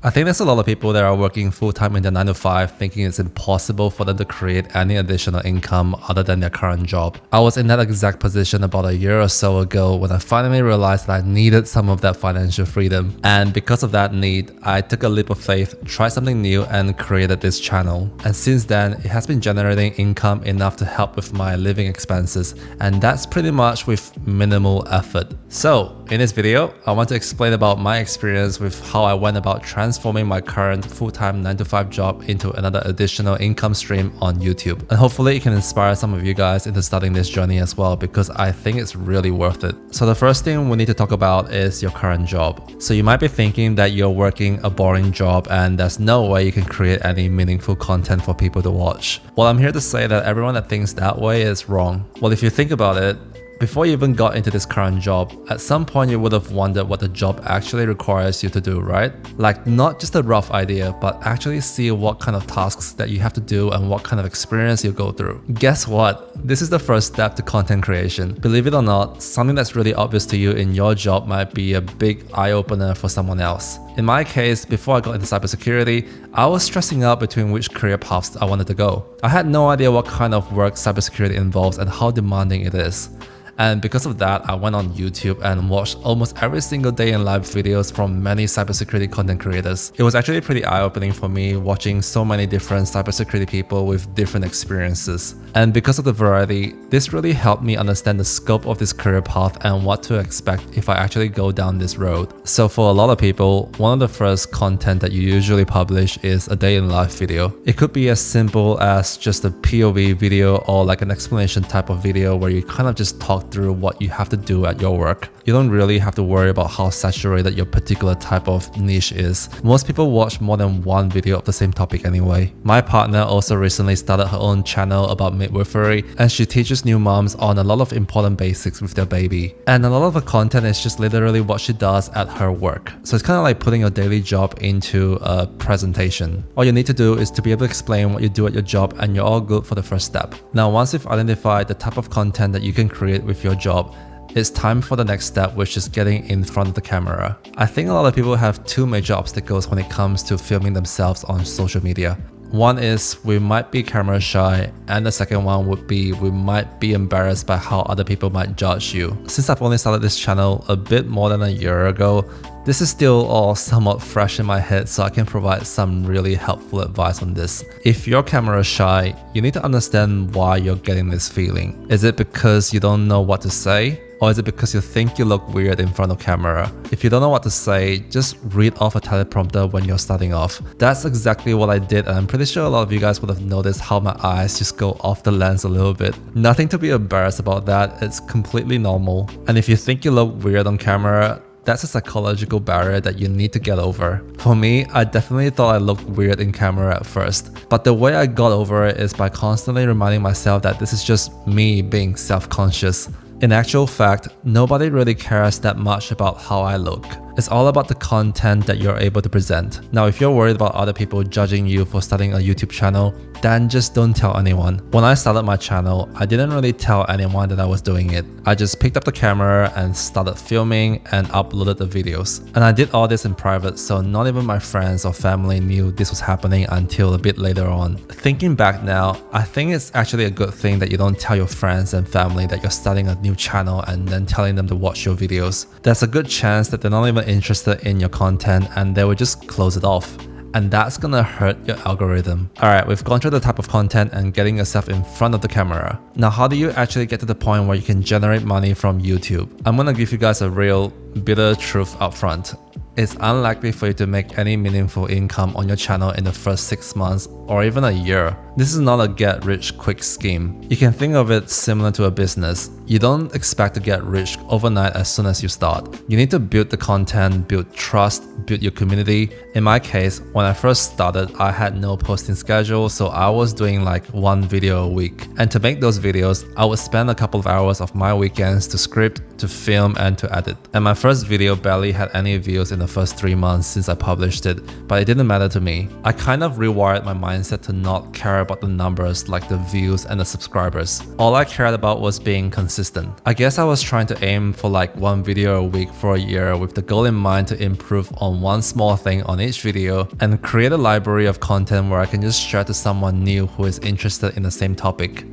I think there's a lot of people that are working full-time in their 9 to 5 thinking it's impossible for them to create any additional income other than their current job. I was in that exact position about a year or so ago when I finally realized that I needed some of that financial freedom. And because of that need, I took a leap of faith, tried something new and created this channel. And since then, it has been generating income enough to help with my living expenses. And that's pretty much with minimal effort. So in this video, I want to explain about my experience with how I went about transforming my current full-time 9 to 5 job into another additional income stream on YouTube. And hopefully it can inspire some of you guys into starting this journey as well, because I think it's really worth it. So the first thing we need to talk about is your current job. So you might be thinking that you're working a boring job and there's no way you can create any meaningful content for people to watch. Well, I'm here to say that everyone that thinks that way is wrong. Well, if you think about it, before you even got into this current job, at some point you would have wondered what the job actually requires you to do, right? Like not just a rough idea, but actually see what kind of tasks that you have to do and what kind of experience you go through. Guess what? This is the first step to content creation. Believe it or not, something that's really obvious to you in your job might be a big eye-opener for someone else. In my case, before I got into cybersecurity, I was stressing out between which career paths I wanted to go. I had no idea what kind of work cybersecurity involves and how demanding it is. And because of that, I went on YouTube and watched almost every single day in live videos from many cybersecurity content creators. It was actually pretty eye-opening for me watching so many different cybersecurity people with different experiences. And because of the variety, this really helped me understand the scope of this career path and what to expect if I actually go down this road. So for a lot of people, one of the first content that you usually publish is a day in life video. It could be as simple as just a POV video or like an explanation type of video where you kind of just talk through what you have to do at your work. You don't really have to worry about how saturated your particular type of niche is. Most people watch more than one video of the same topic anyway. My partner also recently started her own channel about midwifery, and she teaches new moms on a lot of important basics with their baby. And a lot of her content is just literally what she does at her work. So it's kind of like putting your daily job into a presentation. All you need to do is to be able to explain what you do at your job and you're all good for the first step. Now, once you've identified the type of content that you can create with your job, it's time for the next step, which is getting in front of the camera. I think a lot of people have two major obstacles when it comes to filming themselves on social media. One is we might be camera shy, and the second one would be we might be embarrassed by how other people might judge you. Since I've only started this channel a bit more than a year ago, this is still all somewhat fresh in my head, so I can provide some really helpful advice on this. If you're camera shy, you need to understand why you're getting this feeling. Is it because you don't know what to say? Or is it because you think you look weird in front of camera? If you don't know what to say, just read off a teleprompter when you're starting off. That's exactly what I did, and I'm pretty sure a lot of you guys would have noticed how my eyes just go off the lens a little bit. Nothing to be embarrassed about that, it's completely normal. And if you think you look weird on camera, that's a psychological barrier that you need to get over. For me, I definitely thought I looked weird in camera at first, but the way I got over it is by constantly reminding myself that this is just me being self-conscious. In actual fact, nobody really cares that much about how I look. It's all about the content that you're able to present. Now, if you're worried about other people judging you for starting a YouTube channel, then just don't tell anyone. When I started my channel, I didn't really tell anyone that I was doing it. I just picked up the camera and started filming and uploaded the videos. And I did all this in private, so not even my friends or family knew this was happening until a bit later on. Thinking back now, I think it's actually a good thing that you don't tell your friends and family that you're starting a new channel and then telling them to watch your videos. There's a good chance that they're not even interested in your content and they will just close it off. And that's gonna hurt your algorithm. Alright, we've gone through the type of content and getting yourself in front of the camera. Now, how do you actually get to the point where you can generate money from YouTube? I'm gonna give you guys a real bitter truth up front. It's unlikely for you to make any meaningful income on your channel in the first 6 months or even a year. This is not a get-rich-quick scheme. You can think of it similar to a business. You don't expect to get rich overnight as soon as you start. You need to build the content, build trust, build your community. In my case, when I first started, I had no posting schedule, so I was doing like one video a week. And to make those videos, I would spend a couple of hours of my weekends to script, to film, and to edit. And my first video barely had any views in the first 3 months since I published it, but it didn't matter to me. I kind of rewired my mindset to not care about the numbers like the views and the subscribers. All I cared about was being consistent. I guess I was trying to aim for like one video a week for a year with the goal in mind to improve on one small thing on each video and create a library of content where I can just share to someone new who is interested in the same topic.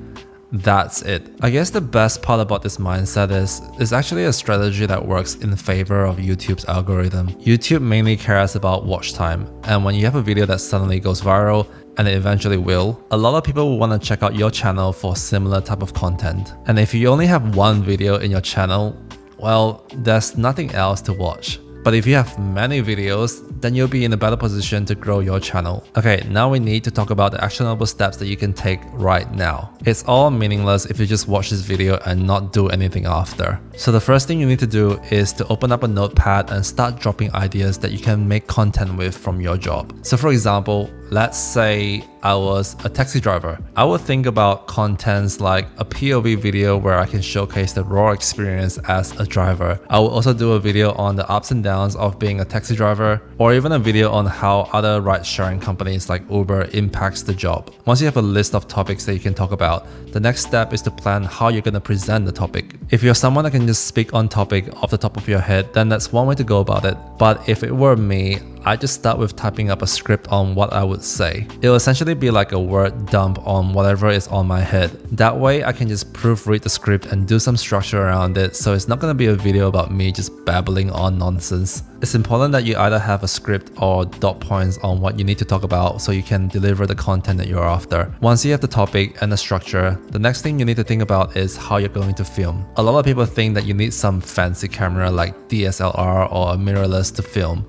That's it. I guess the best part about this mindset is it's actually a strategy that works in favor of YouTube's algorithm. YouTube mainly cares about watch time, and when you have a video that suddenly goes viral, and it eventually will, a lot of people will want to check out your channel for similar type of content. And if you only have one video in your channel, well, there's nothing else to watch. But if you have many videos, then you'll be in a better position to grow your channel. Okay, now we need to talk about the actionable steps that you can take right now. It's all meaningless if you just watch this video and not do anything after. So the first thing you need to do is to open up a notepad and start dropping ideas that you can make content with from your job. So for example, let's say I was a taxi driver. I would think about contents like a POV video where I can showcase the raw experience as a driver. I will also do a video on the ups and downs of being a taxi driver, or even a video on how other ride-sharing companies like Uber impacts the job. Once you have a list of topics that you can talk about, the next step is to plan how you're going to present the topic. If you're someone that can just speak on topic off the top of your head, then that's one way to go about it. But if it were me, I just start with typing up a script on what I would say. It'll essentially be like a word dump on whatever is on my head. That way I can just proofread the script and do some structure around it, so it's not going to be a video about me just babbling on nonsense. It's important that you either have a script or dot points on what you need to talk about so you can deliver the content that you're after. Once you have the topic and the structure, the next thing you need to think about is how you're going to film. A lot of people think that you need some fancy camera like DSLR or a mirrorless to film.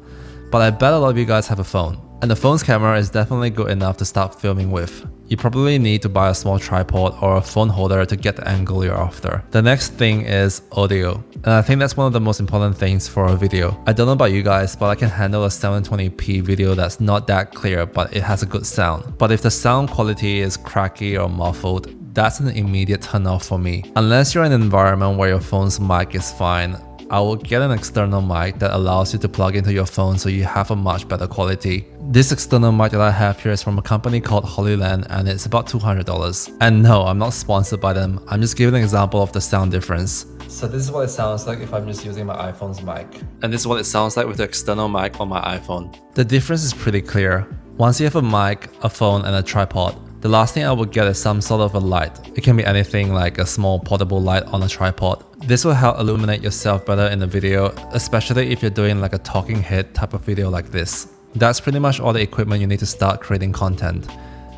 But I bet a lot of you guys have a phone, and the phone's camera is definitely good enough to start filming with. You probably need to buy a small tripod or a phone holder to get the angle you're after. The next thing is audio, and I think that's one of the most important things for a video. I don't know about you guys, but I can handle a 720p video that's not that clear but it has a good sound. But if the sound quality is cracky or muffled, that's an immediate turn off for me. Unless you're in an environment where your phone's mic is fine, I will get an external mic that allows you to plug into your phone so you have a much better quality. This external mic that I have here is from a company called Holyland and it's about $200. And no, I'm not sponsored by them, I'm just giving an example of the sound difference. So this is what it sounds like if I'm just using my iPhone's mic. And this is what it sounds like with the external mic on my iPhone. The difference is pretty clear. Once you have a mic, a phone and a tripod, the last thing I would get is some sort of a light. It can be anything like a small portable light on a tripod. This will help illuminate yourself better in the video, especially if you're doing like a talking head type of video like this. That's pretty much all the equipment you need to start creating content.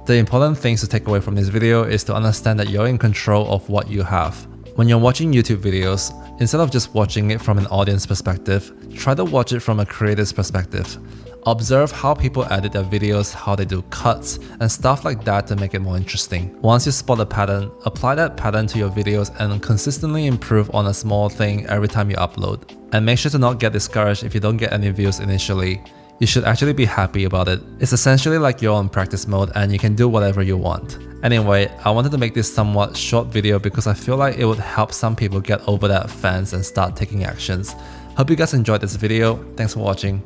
The important things to take away from this video is to understand that you're in control of what you have. When you're watching YouTube videos, instead of just watching it from an audience perspective, try to watch it from a creator's perspective. Observe how people edit their videos, how they do cuts, and stuff like that to make it more interesting. Once you spot a pattern, apply that pattern to your videos and consistently improve on a small thing every time you upload. And make sure to not get discouraged if you don't get any views initially. You should actually be happy about it. It's essentially like you're on practice mode and you can do whatever you want. Anyway, I wanted to make this somewhat short video because I feel like it would help some people get over that fence and start taking actions. Hope you guys enjoyed this video. Thanks for watching.